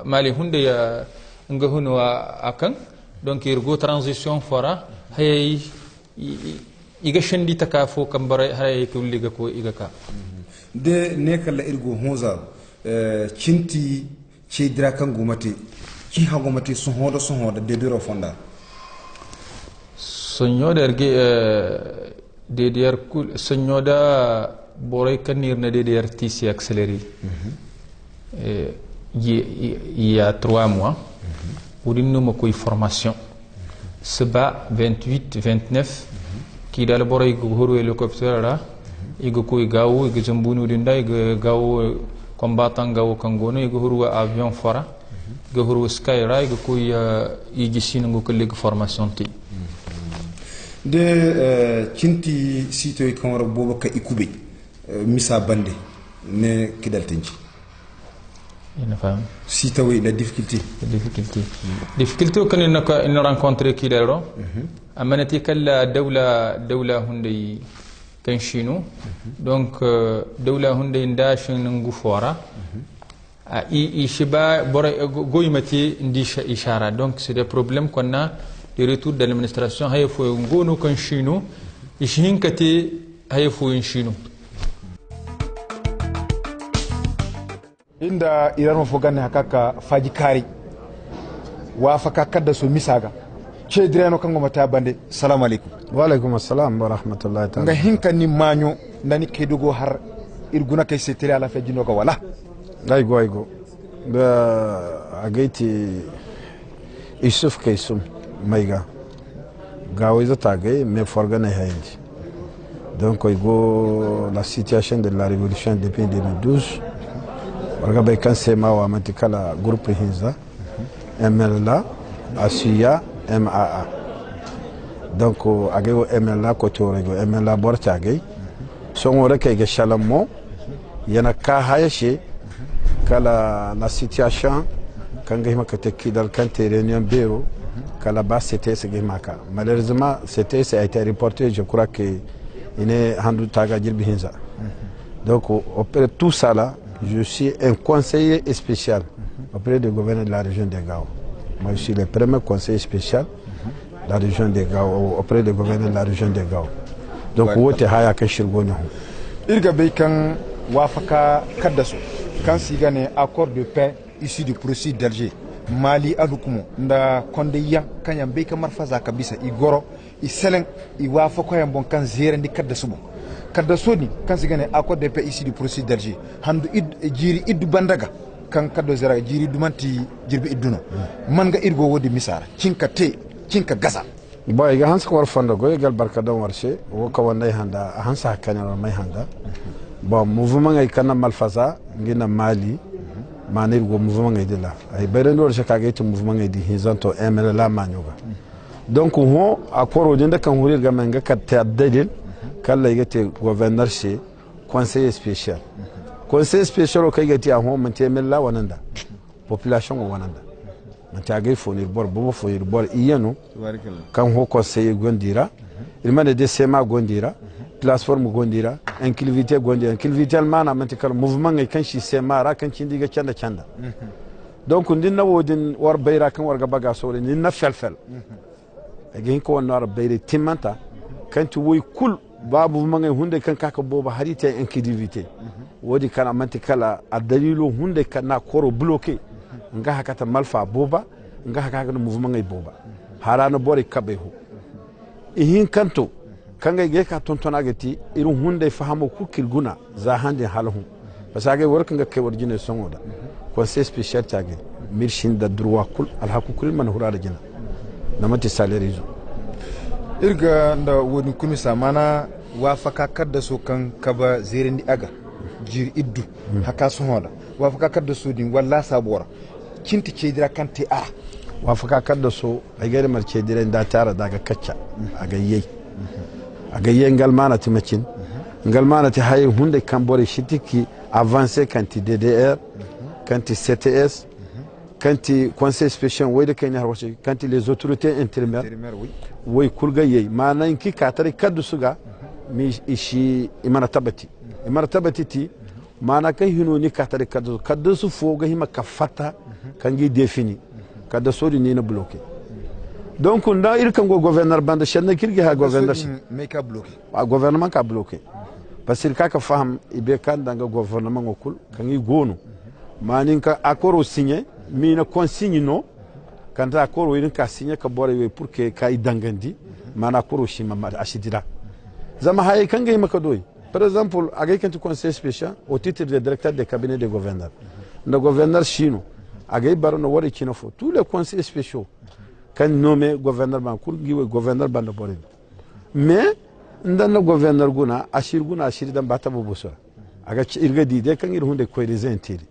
mali hunde ya nga hunu akan donc irgo transition fora hay iga shandi takafo kan bare hay ko liga ko igaka de nekala irgo honza cinti cedira kan gomate ki ha gomate son hoda DDR fonda sonyoda DDR kul sonyoda boray kanir na DDR TC accéléré il y a 3 mois où nous avons une formation Seba 28 29 qui dal boray go hélicoptère là igo koy gawo igo zambunu dinda igo gawo combattant gawo kangono igo huru avion fora igo huru skyra igo koy igisino ngo kolleg formation ti de cinti sito e kamara bobaka ikube misa bande ne kidal tenci ina fam sito la difficulté kan in rencontrer kidalo amanati kala dawla hundi kan chino donc dawla hundi ndashin ngu fora i shiba bora goymati ndisha ishara donc c'est des problèmes qu'on a de retour de l'administration hayfo ngono kan chino ishinkati hayfo in chino inda iran fo ganne hakaka faji kari wa faka kadda so misaga ce direno kango mata bande assalamu alaikum wa alaikum assalam wa rahmatullahi ta'ala nga hinka ni manyo nani kedugo har irguna kay setiri ala fejino ga wala aygo da agaiti isuf kaysum maiga gawiza tagay me forgane hayndi donc aygo la situation de la révolution depuis 2012 warga bay kan sema wa matikala groupe hinza MLA Asiya MAA donc agay MLA ko torego MLA borta agay so ngore kay ga shalamo yana ka hayashe kala la situation kan ga hima ka tekki dal kan réunion bureau là-bas CTS Gimaka. Malheureusement, CTS a été reporté, je crois qu'il est Handou Taga Djilbihinza. Donc, auprès de tout ça là, je suis un conseiller spécial auprès du gouverneur de la région de Gao. Moi, je suis le premier conseiller spécial de la région de Gao, auprès du gouverneur de la région de Gao. Donc, où est Haya Kashirgoni? Irga Beikan Wafaka Kadaso, quand il y a un accord de paix issu du processus d'Alger, Mali Alukumo, Nda Kondeya, Kanyam Beika Marfaza Kabisa, Igoro, Iseleng, Iwafako Yambon, kan Zérendi Kadasumo. Kadasoni, quand il y a un accord de paix issu du processus d'Alger, Handu Jiri Idu Bandaga, quand Kadozera, Jiri Dumanti, Jirbi Iduna, Manga Irgo Wodi Misara, Chinka Te, Chinka Gaza. Boy, ga hansa war fondo go gal barkadon warshe wo ka wanda handa hansa kana mai handa bon mouvement ngay kana malfaza ngina Mali manir go mouvement ngay dila ay beren wor shaka ga to mouvement ngay di hizanto emela la manyoga donc ho akoro dinda kan hurir ga manga katta dalil kala yete gouverneur chez conseiller spécial kay ga ti a ho man temela wananda population wananda Matiagay fonir bor bobo fonir bor iyano kan ho conseiller gondira irmane de sema gondira plateforme gondira inclusivité gondira inclusivité almana mantikal mouvement ngay kan shi sema ra kan cindi ga chanda donc ndin na wodin war bayra kan war gabaga sore ni na felfel agin ko wonna war bayre timanta kan tu woy kul babu mouvement ngay hunde kan kaka boba harite inclusivité wodi kan mantikala a dalilu hunde kan na koro bloqué nga hakata malfa boba nga hakata mouvement ngay boba harana bori kabehu ihin kanto kanga ge ka tontona gati iru hunde fahamo ku kirguna za hande halahu basage worka nga ke warjine songoda conseil spécial tage mirshin da droit kul alhaku kul man hurada jina namati salarizo irga nda woni kumisa mana wafaka kadda so kan kaba zerindi aga jir iddu haka songoda wafaka kadda so din walla sabora kinti cedira kanti a wafaka kadda so ay gare mar cedira da tara daga kacca aga yey ngal mana timacin ngal mana ti hay hunde kambore shitiki avancer kanti DDR kanti CTS kanti conseil spécial wayde kany harwashi kanti les autorités intermédiaires way kulga yey mana inki katari kaddu suga mi ishi imana tabati ti mana kai hino ni katari kaddu su foga hima kafata kangi défini kada sodi ni na bloqué donc nda irkan go gouverneur bande chenne kirgi ha gouverneur me ka bloqué a gouvernement ka bloqué parce que ka faham ibe kan danga gouvernement ngokul kangi gono manin ka accord signé mi na consigne no kan accord wi ka signé ka bore we pour que kay dangandi mana accord shima ma ashidira zama hay kangi maka doy par exemple agay kan conseil spécial au titre de directeur de cabinet de gouverneur le gouverneur chino agay barono wari chino fo tous les conseils spéciaux kan nommé gouverneur ban kul giwe gouverneur ban de borin mais ndana gouverneur guna ashir dan bata boboso aga irga dide kan ir hunde ko des intérêts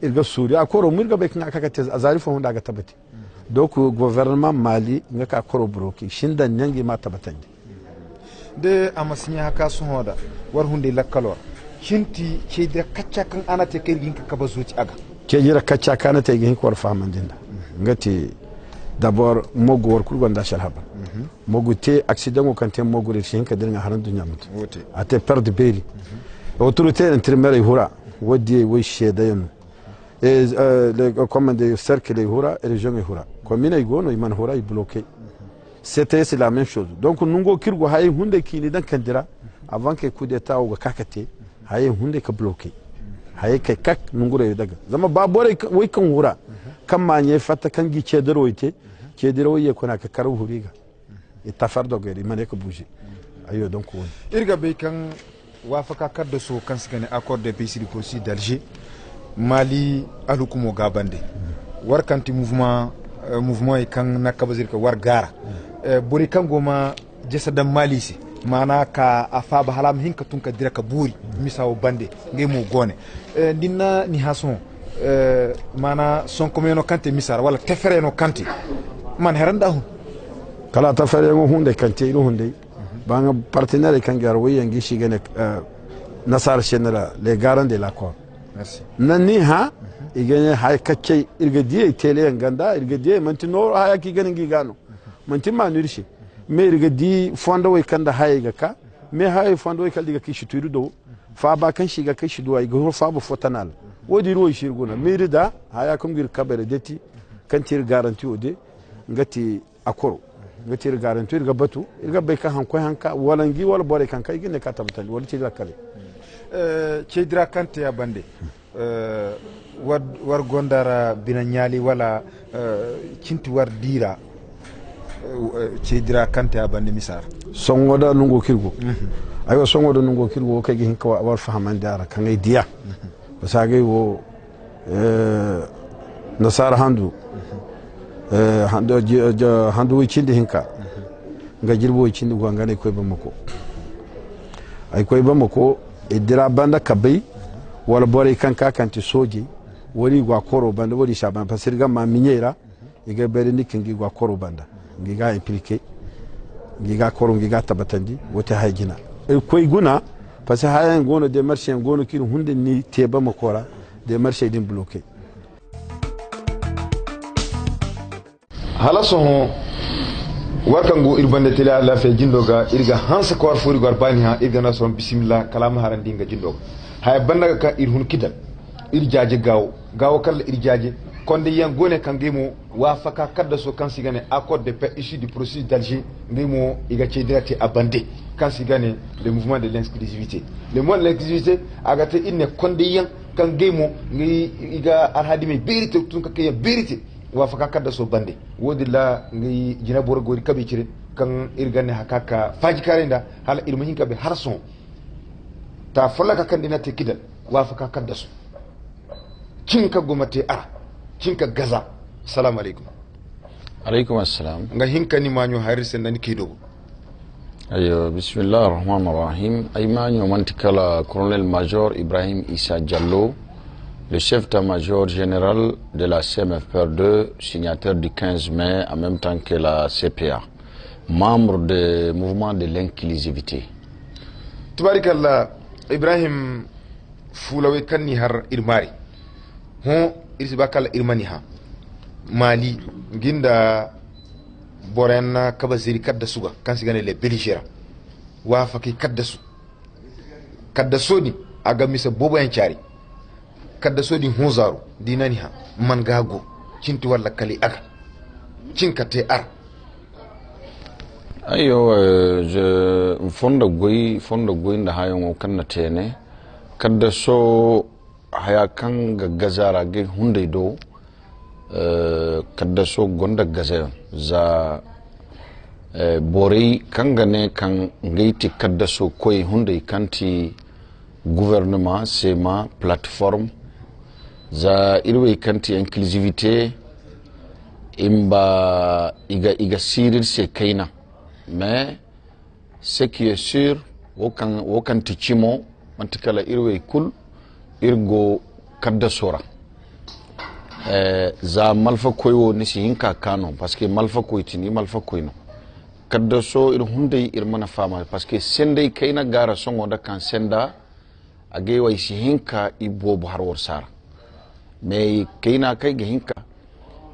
irga suri akoro mirga be kan aka tez azari fo hunda aga tabati donc gouvernement Mali ngaka akoro broki shinda nyangi ma tabatandi de amasinya haka sun hoda war hunde lakkalor shinti ce da kacca kan ana te kai ginka ka bazuci aga ke jira kacca kana te ginka war famandinda ngati d'abord mogu war kul gonda shalhaba mogu te accident ko kante mogu re shinka dirnga haran dunya mut ate perdre beri autorité intermédiaire hura wodi way sheda yanu et le commande cercle hura et région hura commune igono iman hura i bloqué c'était la même chose donc nungo kirgo hay hunde kini dan kandira avant que coup d'état o kakate hay hunde ka bloqué hay kai kak nungure daga zama babore wai kan hura kan manye fata kan gi cedero ite cedero ye kona ka karu huriga ita fardo gari mane ka bouger ayo donc irga be kan wafaka kadda so kan sigane accord de paix du processus d'Alger Mali alukumo gabande war kanti mouvement e kan nakabazir ka war gara buri kan goma jasadan Mali si mana ka afaba halam hinka tunka diraka buri misawo bande ngai mo gone dinna ni hason mana son komeno kante misara wala tefereno kante man heranda hu kala tefereno hunde kante iru hunde banga partenaire kan garwe yangi shigene nasar general les garants de l'accord nanni ha igane hay kacce irga diye tele ganda irga diye manti no haya ki ganin gigano manti ma nirshi me irga di fonda way kanda hay ga ka me hay fonda way kaldiga kishi tuiru do fa ba kan shiga kashi do ay go fa ba fotanal wodi ruwa shirguna me rida haya kum gir kabare deti kan tir garanti ode ngati akoro ngati garanti irga batu irga bay ka han ko hanka wala ngi wala bore kan kay gine ka tabtan wala ci lakale cedira kante ya bande war gondara bina nyali wala cinti war dira cedira kante ya bande misar songoda nungo kirgo ayo songoda nungo kirgo kay gi hinka war fahamande ara kan ay diya basagay wo nasara handu handu wicindi hinka nga jirbo wicindi go ngane koy bamako ay koy bamako idira banda kabay wala bore kanka kanti soji wori gwa koro banda wori shaban pasirga ma minyera iga bere nikingi gwa koro banda ngiga impliqué ngiga koro ngiga tabatandi wote hayjina koy guna parce que hayan gono de marché gono kin hunde ni teba makora de marché din bloqué halaso warkango irbande tele ala fe jindoga irga hansa ko furi gor bani ha irga nason bismillah kalama haran dinga jindoga hay banda ka irhun kidal irjaaje gawo kala irjaaje konde yan gone kan gemo wa faka kadda so kan sigane accord de paix issu du processus d'Alger ngemo iga cedirate abande kan sigane le mouvement de l'inclusivité le mouvement de l'inclusivité agate inne konde yan kan gemo ngi iga arhadime berite tun ka kay berite wa faka kadda so bande wodi la ngi jina bor gori kabi cire kan irgane hakaka faji karenda hala irmahin kabe harson ta folaka kan dinate kidal wa faka kadda so cinka gomate ara cinka gaza assalamu alaikum alaikum assalam nga hinka ni manyo harise nani kido ayo bismillahir rahmanir rahim ay manyo mantikala colonel major Ibrahim Issa Diallo, le chef d'état-major général de la CMFPR2, signataire du 15 mai en même temps que la CPA, membre du mouvement de l'inclusivité. Tabarakallah Ibrahim fulawe kanni har irmari ho irsibakal irmaniha mali ginda borenna kabaziri kadda suga kan sigane le belligera wa faki kadda sodi aga misa bobo en ciari kadda sodi hunzaru dinaniha man gago cinti walla kali aga cinkate ar ayo je fonda goy nda hayo kanna tene kadda so haya kan gazara ge hunde do kadda so gonda gazayon za borei kangane kan ngaiti kadda so koy hunde kanti gouvernement sema plateforme za irwe kanti inclusivité imba iga sirir se kaina mais ce qui est sûr wokan tichimo mantikala irwe kul irgo kadda sora za malfa koyo nisi hinka kano parce que malfa koytini malfa koyno kadda so ir hunde ir mana fama parce que sendai kaina gara songo da kan senda age way si hinka ibobo har wor sara mais kaina kay ga hinka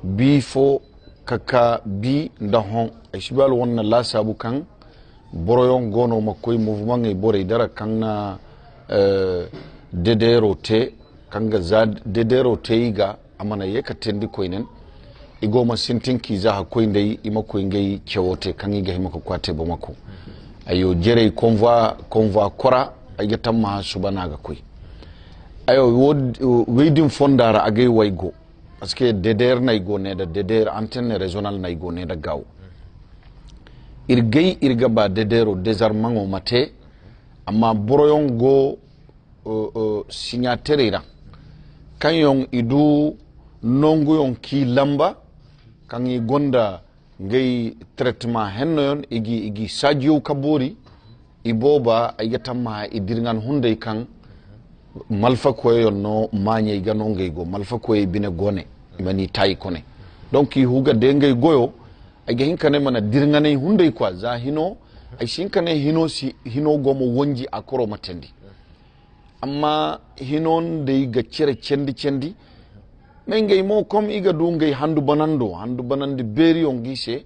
bi fo kaka bi ndahon ay sibal wonna la sabu kan boroyon gono makoy mouvement ngay borey dara kan na dederote kanga za dederote iga amana yeka tendi koinen igoma sintinki za ha koindai ima koingei kyote kangiga himako kwate bomako ayo jere convoi kora ayata ma subanaga koy ayo wedim fondara agay waygo parce que deder na igo ne da deder antenne régional na igo ne da gaw irgay irgaba dedero désarmement o mate amma boroyon go signataire kan yon idu nongu yon ki lamba kan yi gonda ngay traitement henno yon igi sadio kabori iboba ayata ma idirngan hunde kan malfa koyon no manye igano ngay go malfa koy bine gone imani tay kone donc yi huga de ngay goyo ay hinkane mana dirngane hunde kwa za hino ay shinkane hino si hino gomo wonji akoro matendi amma hinon da iga cire cendi men ngay mo comme iga du ngay handu banandi beri on gise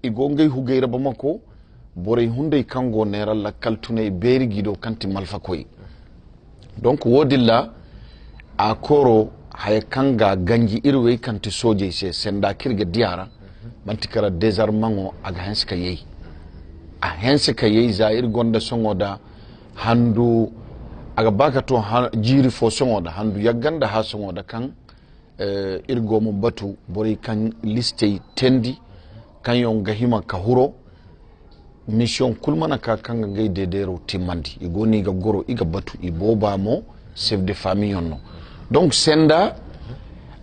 igo ngay hugayra bamako bore hunde kango nera la kaltune beri gido kanti malfa koy donc wodilla a koro hay kanga ganji irwe kanti soje se senda kirga diara mantikara désarmango aga henska yeyi a henska yeyi zair gonda songoda handu aga baka to jiri fo songoda handu yaganda ha songoda kan irgo mo batu bori kan liste tendi kan yon gahima ka huro mission kulmana ka kanga ngay dedero timandi igoni ga goro iga batu iboba mo chef de famille onno donc senda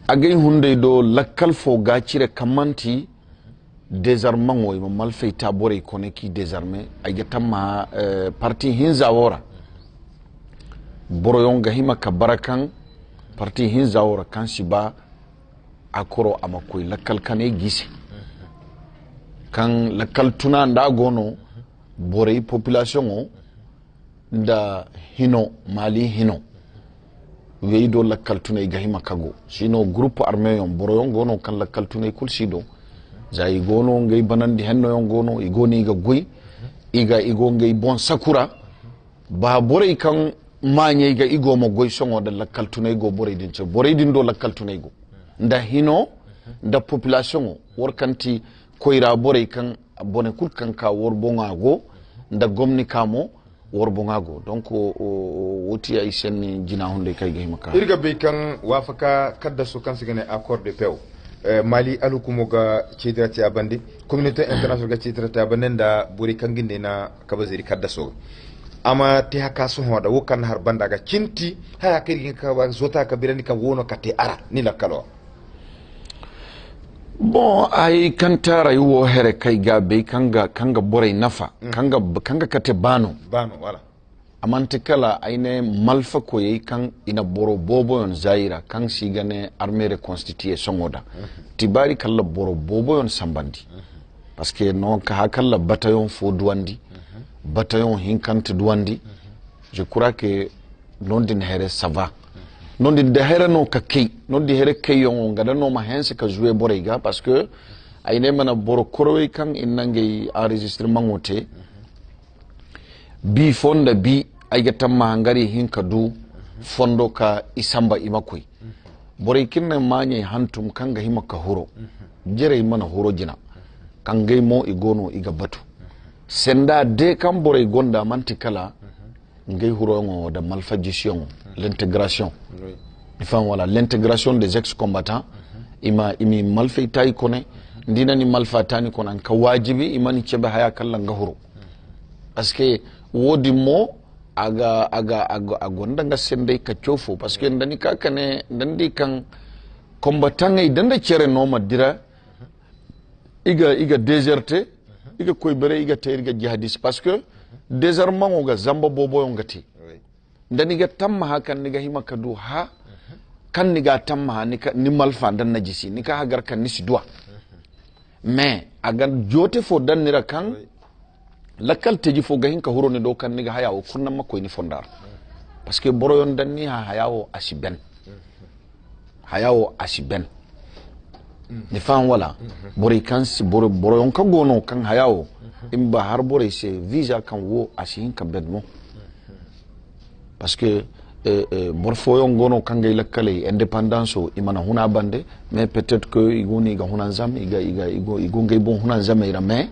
agay hunde do lakkal fo gacire kamanti désarmant o mo malfay tabore koneki désarmé ay tamma parti hinza wora boro yon gahima ka barakan parti hinza wora kan siba akoro amakoy lakkal kane gisi kan lakkal tuna nda gono bore population o nda hino mali hino weido lakkal tuna gahima kago sino groupe armé yon boro yon gono kan lakkal tuna kul sido zai gono ngay banandi henno yon gono igoni ga goy igo ngay bon sakura ba bore kan manye ga igo mo goy songo da lakkal tuna go bore din ce bore din do lakkal tuna go nda hino nda population wor kanti koyra bore kan bone kul kan ka wor bonga go nda gomni kamo wor bonga go donc woti ay sen jina hunde kay gay maka irga be kan wafaka kadda su kan sigane accord de paix mali alukumo ga cidrati abandi communauté internationale ga cidrati abandi da buri kan ginde na kabaziri kadda so ama te haka su hoda wukan har banda ga cinti haya kai ka ba zota ka birani kan wono ka te ara ni la kalo bon ay kantara yuwo here kai gabe kanga boray nafa kanga kate bano wala amante kala ayne malfa koy kan ina boro bobo yon zaira kan sigane armée reconstituée songoda tibari kala boro bobo yon sambandi parce que non ka hakalla bataillon fo douandi bataillon hinkante douandi je crois que non din here ça va non di dehera no ka kay non di here kay yon ngada no ma hense ka jouer borega parce que ayne mana boro korowe kan inangay enregistrement ngote bi fonda bi ayga tamma ngari hinka du fondo ka isamba imakoy bore kinna manye hantum kanga himaka huro jere mana huro jina kangay mo igono iga batu senda de kam bore gonda mantikala ngay huro ngo da malfagition l'intégration enfin voilà l'intégration des ex-combattants imi malfayta ikone ndina ni malfatani konan ka wajibi imani cebe haya kallan gahuro parce que wodi mo aga gonda nga sende ka chofo parce que ndani ka kane ndandi kan combattant ngay danda cere no madira iga déserté iga koy bere iga te iga jihadis parce que désarmement ga zamba bobo ngati ndani ga tamma hakan ni ga hima kadu ha kan ni ga tamma ha ni malfa dan najisi ni ka hagar kan ni sidwa mais agan jote fo dan ni rakan lakal teji fo ga hinka huro ni do kan ni ga hayawo kunna makko ni fondar parce que boro yon dan ni ha hayawo asiben ni fan wala bori kan si boro yon ka gono kan hayawo imba har bore se visa kan wo asihin ka bedmo parce que borfo yon gono kangay lakkale indépendance o imana huna bande mais peut-être que igoni ga hunan zam igo ngay bon hunan zam ira mais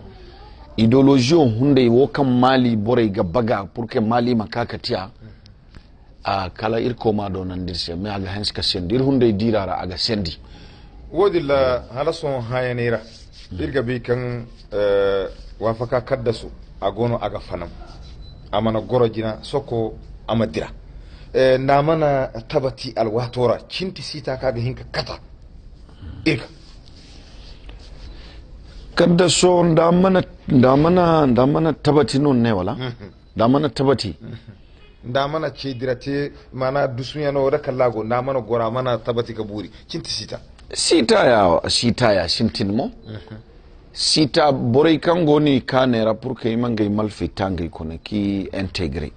idéologie hunde wo kam mali bore ga baga pour que mali makakatia a kala irko ma do nan dirse mais aga henska sendir hunde dirara aga sendi wodi la halason hayanira irga bi kan wafaka kaddasu agono aga fanam amana gorojina soko amadira na mana tabati alwatora cinti sita kaga hinka kata irka kadda so da mana tabati non ne wala da mana tabati da mana ce dirate mana dusunya no da kallago da mana gora mana tabati ka buri cinti sita ya sintin mo sita boray kango ni kanera pour que imangay malfi tangay kono ki intégré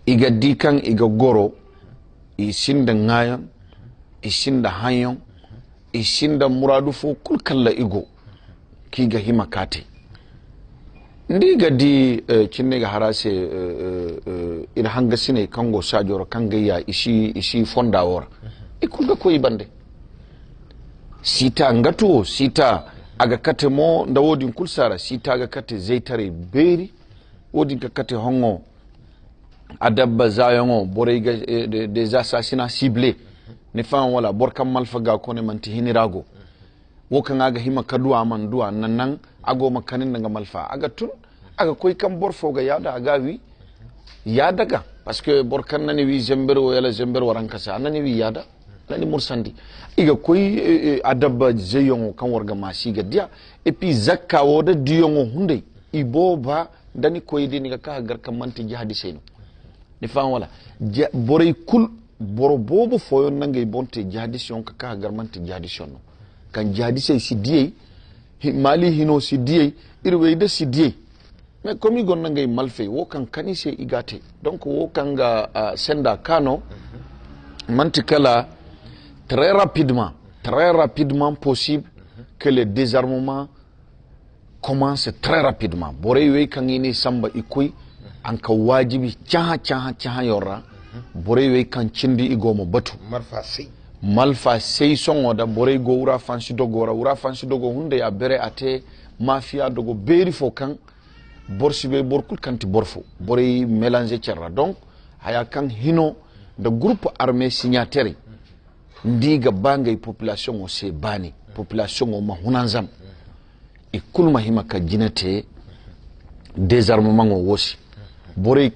iga dikan iga goro isinda ngayon isinda hanyon isinda muradu fo kul kalla igo kiga hima kate ndi ga di cinne ga harase ina hanga sine kango sajoro kanga ya ishi fonda wora ikulga ko ibande sita ngatu sita aga kate mo nda wodi kulsara sita aga kate zeitare beri wodi ka kate hongo adabba zayongo borega des assassinats ciblés ne fa wala borkam malfaga ko ne manti hinirago wokan aga hima kadua man duwa nan ago makanin nga malfa aga tun aga koy kam borfo ga yada aga wi yadaga parce que borkan nani wi zembero yala zembero waranka sa nani wi yada nani mursandi iga koy adabba zeyongo kan warga masiga dia et puis zakka woda diyongo hunde iboba dani koy dini ga ka gar kam manti jihadi seno ne fa wala boray kul boro bobo foyo nangay bonte jihadisyon ka gar manti jihadisyon no kan jihadisay si diye mali hino si diye irweyde si diye mais comme igon nangay malfe wo kan kanise igate donc wo kan ga senda kano manti kala très rapidement possible que le désarmement commence très rapidement boray wey kan ini samba ikoy an ka wajibi caha yorra boray wey kan cindi igomo batu malfa sey songo da boray go wura fansi dogo hunde ya bere ate mafia dogo beri fo kan borsibe borkul kanti borfo boray mélanger cerra donc haya kan hino de groupe armé signataire ndiga bangay population o se bani population o ma hunanzam ikulma hima ka jinate désarmement o wosi boray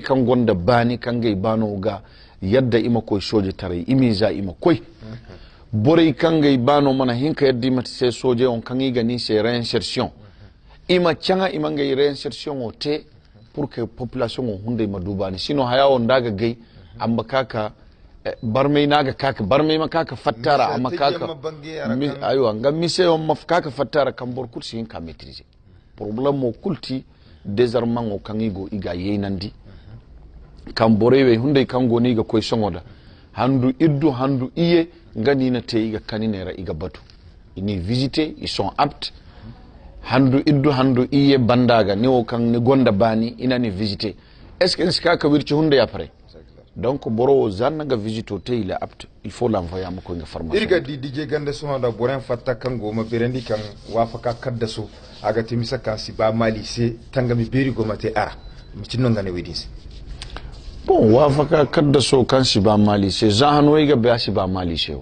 kan gonda bani kan gay bano ga yadda ima koy soje tare imiza ima koy boray kan gay bano mana hinka yaddi mati se soje on kan iga ni se réinsertion ima changa ima ngay réinsertion o te pour que population o hunde ma dubani sino haya on daga gay amba kaka barmay naga kaka barmay ma kaka fattara amma kaka aywa ngam mise on maf kaka fattara kam bor kursi hin ka maîtriser problème mo kulti désarmement o kangigo iga yeynandi kam borewe hunde kango ni ga koy songoda handu iddu handu iye ngani na te iga kaninera iga batu ini visiter ils sont aptes handu iddu handu iye bandaga ni o kan ni gonda bani ina ni visiter est ce que ska ka wirci hunde après donc boro zanna ga visito te il est apte il faut l'envoyer am ko nga formation irga di dije gande so da boren fatta kango ma berendi kan wafaka kadda so aga timisa kan si ba mali se tangami beri go mate ara mitinno ngane wedis bon wafaka kadda so kan si ba mali se zahano iga ba si ba mali se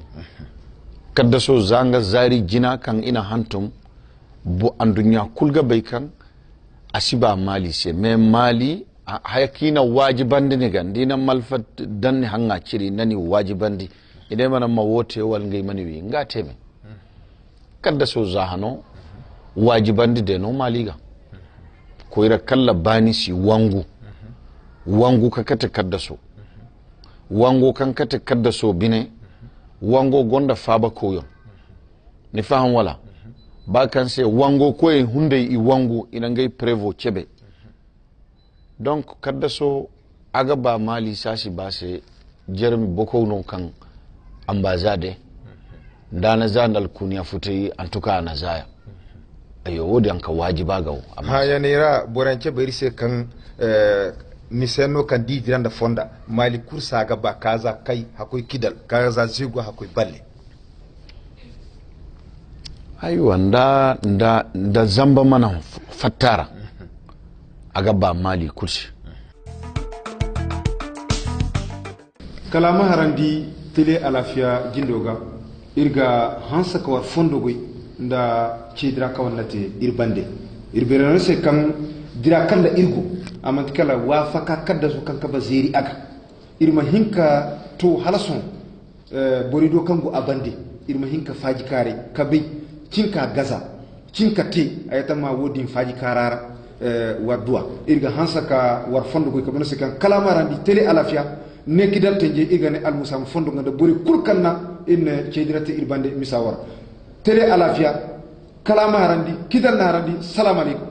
kadda so zanga zari jina kan ina hantum bo andunya kulga bay kan asiba mali se mais mali hayakina wajibandi ne gan dina malfat dan hanga ciri nani wajibandi ide mana mawote wal ngay mani wi ngateme kadda so zahano wajibandi de no maliga ko ira kalla bani si wangu ka kata kadda so wango kan kata kadda so bine wango gonda faba koyon ni faham wala ba kan se wango ko e hunde i wangu ina ngay prevo chebe donc kadda so aga ba mali sasi base jermi boko non kan ambassade dana zandal kunya futai en tout cas na zaya ayo wodi an ka wajiba gawo amma ya nera borance bari se kan miseno kan di diranda fonda mali kursa ga ba kaza kai hakoy kidal kaza zigo hakoy balle ayo nda zamba mana fattara aga ba mali kursi kalama harandi tele alafia gindoga irga hansa kawar fondo goy nda chidra kawannate irbande irbere se kam dira kala irgo amant kala wafaka kadda so kan kaba zeri aga irma hinka to halason borido kango abande irma hinka faji kare kabe cinka gaza cinka te ayata ma wodin faji karara wadwa irga hansaka war fondo ko kabno se kan kala marandi tele alafia neki dal tenje igane almusam fondo ngada bori kurkanna in cedirate irbande misawar tele alafia kala marandi kidal narandi salam alaikum